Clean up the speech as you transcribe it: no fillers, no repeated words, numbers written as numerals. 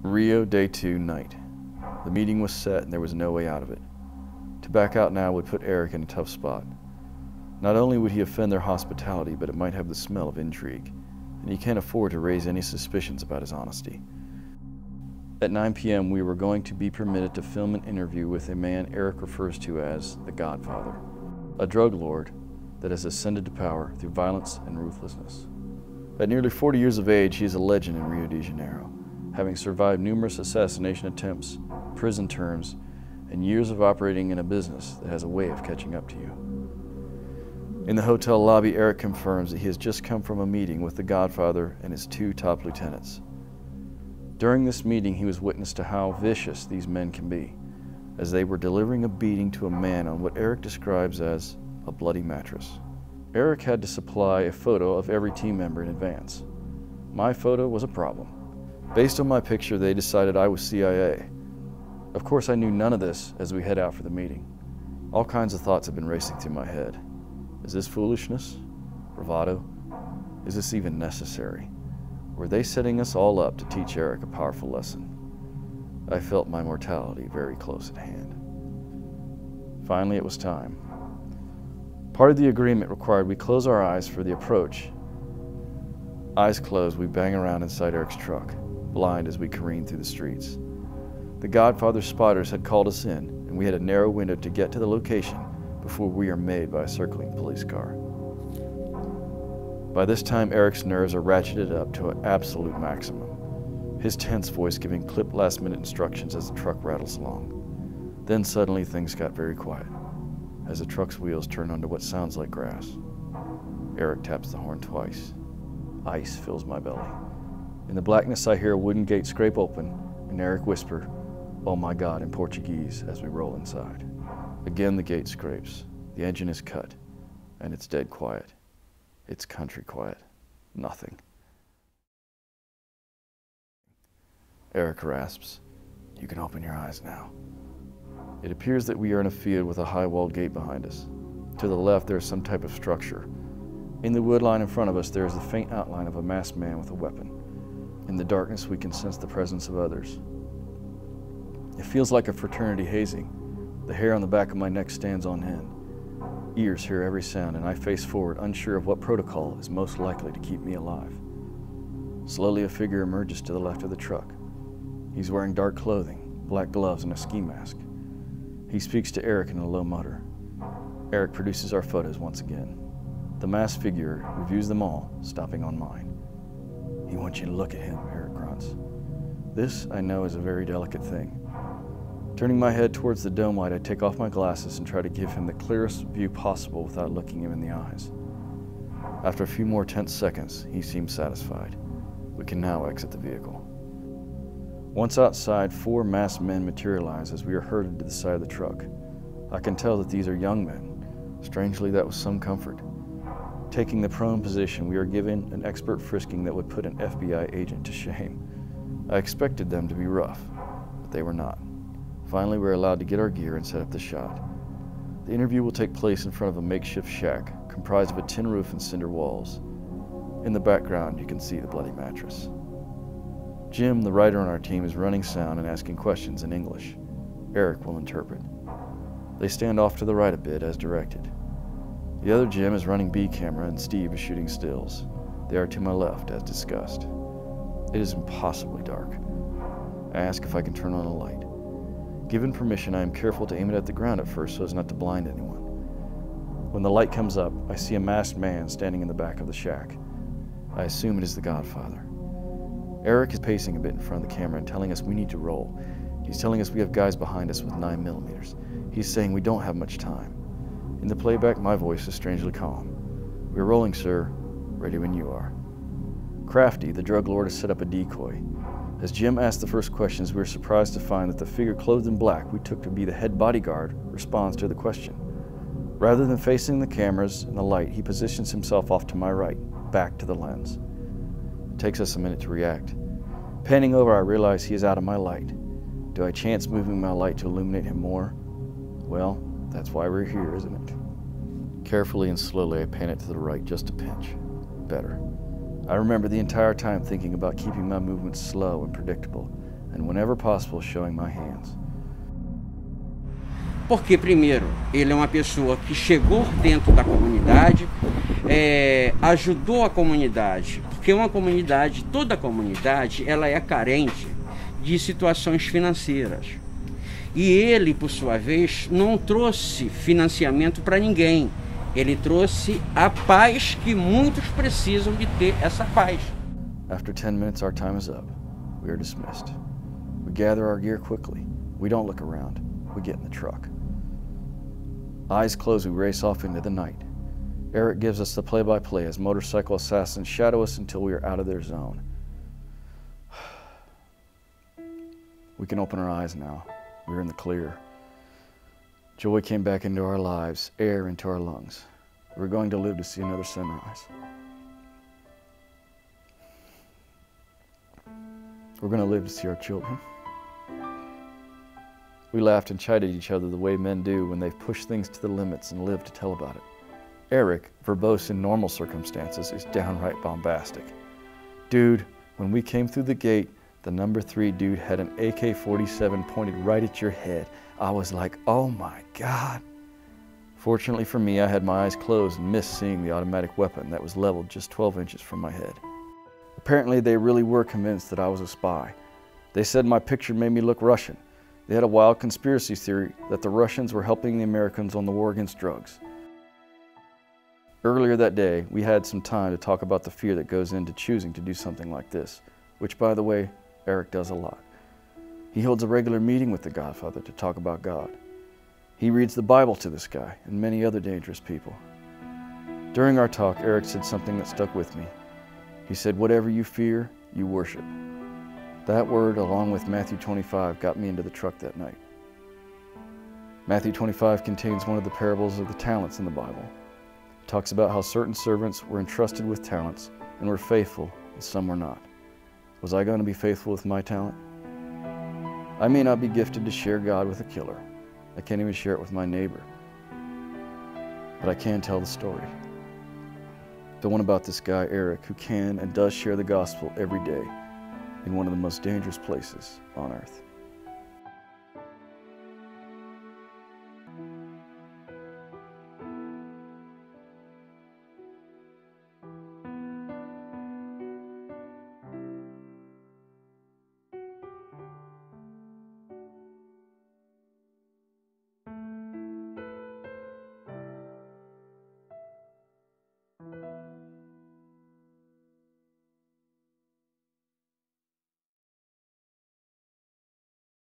Rio, day 2, night. The meeting was set and there was no way out of it. To back out now would put Eric in a tough spot. Not only would he offend their hospitality, but it might have the smell of intrigue, and he can't afford to raise any suspicions about his honesty. At 9 p.m. we were going to be permitted to film an interview with a man Eric refers to as the Godfather, a drug lord that has ascended to power through violence and ruthlessness. At nearly 40 years of age, he is a legend in Rio de Janeiro, having survived numerous assassination attempts, prison terms, and years of operating in a business that has a way of catching up to you. In the hotel lobby, Eric confirms that he has just come from a meeting with the Godfather and his 2 top lieutenants. During this meeting, he was witness to how vicious these men can be, as they were delivering a beating to a man on what Eric describes as a bloody mattress. Eric had to supply a photo of every team member in advance. My photo was a problem. Based on my picture, they decided I was CIA. Of course, I knew none of this as we head out for the meeting. All kinds of thoughts have been racing through my head. Is this foolishness? Bravado? Is this even necessary? Were they setting us all up to teach Eric a powerful lesson? I felt my mortality very close at hand. Finally, it was time. Part of the agreement required we close our eyes for the approach. Eyes closed, we bang around inside Eric's truck, blind as we careened through the streets. The Godfather's spotters had called us in, and we had a narrow window to get to the location before we are made by a circling police car. By this time, Eric's nerves are ratcheted up to an absolute maximum, his tense voice giving clipped last-minute instructions as the truck rattles along. Then suddenly things got very quiet, as the truck's wheels turn onto what sounds like grass. Eric taps the horn twice. Ice fills my belly. In the blackness, I hear a wooden gate scrape open, and Eric whisper, "Oh my God," in Portuguese as we roll inside. Again the gate scrapes, the engine is cut, and it's dead quiet. It's country quiet. Nothing. Eric rasps, "You can open your eyes now." It appears that we are in a field with a high-walled gate behind us. To the left, there is some type of structure. In the wood line in front of us, there is the faint outline of a masked man with a weapon. In the darkness, we can sense the presence of others. It feels like a fraternity hazing. The hair on the back of my neck stands on end. Ears hear every sound, and I face forward, unsure of what protocol is most likely to keep me alive. Slowly, a figure emerges to the left of the truck. He's wearing dark clothing, black gloves, and a ski mask. He speaks to Eric in a low mutter. Eric produces our photos once again. The masked figure reviews them all, stopping on mine. "He wants you to look at him," Eric grunts. This, I know, is a very delicate thing. Turning my head towards the dome light, I take off my glasses and try to give him the clearest view possible without looking him in the eyes. After a few more tense seconds, he seems satisfied. We can now exit the vehicle. Once outside, 4 masked men materialize as we are herded to the side of the truck. I can tell that these are young men. Strangely, that was some comfort. Taking the prone position, we are given an expert frisking that would put an FBI agent to shame. I expected them to be rough, but they were not. Finally, we're allowed to get our gear and set up the shot. The interview will take place in front of a makeshift shack, comprised of a tin roof and cinder walls. In the background, you can see the bloody mattress. Jim, the writer on our team, is running sound and asking questions in English. Eric will interpret. They stand off to the right a bit, as directed. The other Jim is running B camera, and Steve is shooting stills. They are to my left, as discussed. It is impossibly dark. I ask if I can turn on a light. Given permission, I am careful to aim it at the ground at first so as not to blind anyone. When the light comes up, I see a masked man standing in the back of the shack. I assume it is the Godfather. Eric is pacing a bit in front of the camera and telling us we need to roll. He's telling us we have guys behind us with 9mm. He's saying we don't have much time. In the playback, my voice is strangely calm. "We're rolling, sir. Ready when you are." Crafty, the drug lord, has set up a decoy. As Jim asked the first questions, we were surprised to find that the figure clothed in black we took to be the head bodyguard responds to the question. Rather than facing the cameras and the light, he positions himself off to my right, back to the lens. It takes us a minute to react. Panning over, I realize he is out of my light. Do I chance moving my light to illuminate him more? Well, that's why we're here, isn't it? Carefully and slowly, I pan it to the right just a pinch. Better. I remember the entire time thinking about keeping my movements slow and predictable, and whenever possible, showing my hands. Porque, primeiro, ele é uma pessoa que chegou dentro da comunidade, ajudou a comunidade, porque uma comunidade, toda comunidade, ela é carente de situações financeiras. E ele, por sua vez, não trouxe financiamento para ninguém. Ele trouxe a paz que muitos precisam de ter essa paz. After 10 minutes, our time is up. We are dismissed. We gather our gear quickly. We don't look around. We get in the truck. Eyes closed, we race off into the night. Eric gives us the play-by-play as motorcycle assassins shadow us until we are out of their zone. We can open our eyes now. We're in the clear. Joy came back into our lives, air into our lungs. We're going to live to see another sunrise. We're going to live to see our children. We laughed and chided each other the way men do when they've pushed things to the limits and live to tell about it. Eric, verbose in normal circumstances, is downright bombastic. Dude, when we came through the gate, the number 3 dude had an AK-47 pointed right at your head. I was like, oh my God. Fortunately for me, I had my eyes closed and missed seeing the automatic weapon that was leveled just 12 inches from my head. Apparently, they really were convinced that I was a spy. They said my picture made me look Russian. They had a wild conspiracy theory that the Russians were helping the Americans on the war against drugs. Earlier that day, we had some time to talk about the fear that goes into choosing to do something like this, which, by the way, Eric does a lot. He holds a regular meeting with the Godfather to talk about God. He reads the Bible to this guy and many other dangerous people. During our talk, Eric said something that stuck with me. He said, whatever you fear, you worship. That word, along with Matthew 25, got me into the truck that night. Matthew 25 contains one of the parables of the talents in the Bible. It talks about how certain servants were entrusted with talents and were faithful, and some were not. Was I going to be faithful with my talent? I may not be gifted to share God with a killer. I can't even share it with my neighbor. But I can tell the story. The one about this guy, Eric, who can and does share the gospel every day in one of the most dangerous places on earth.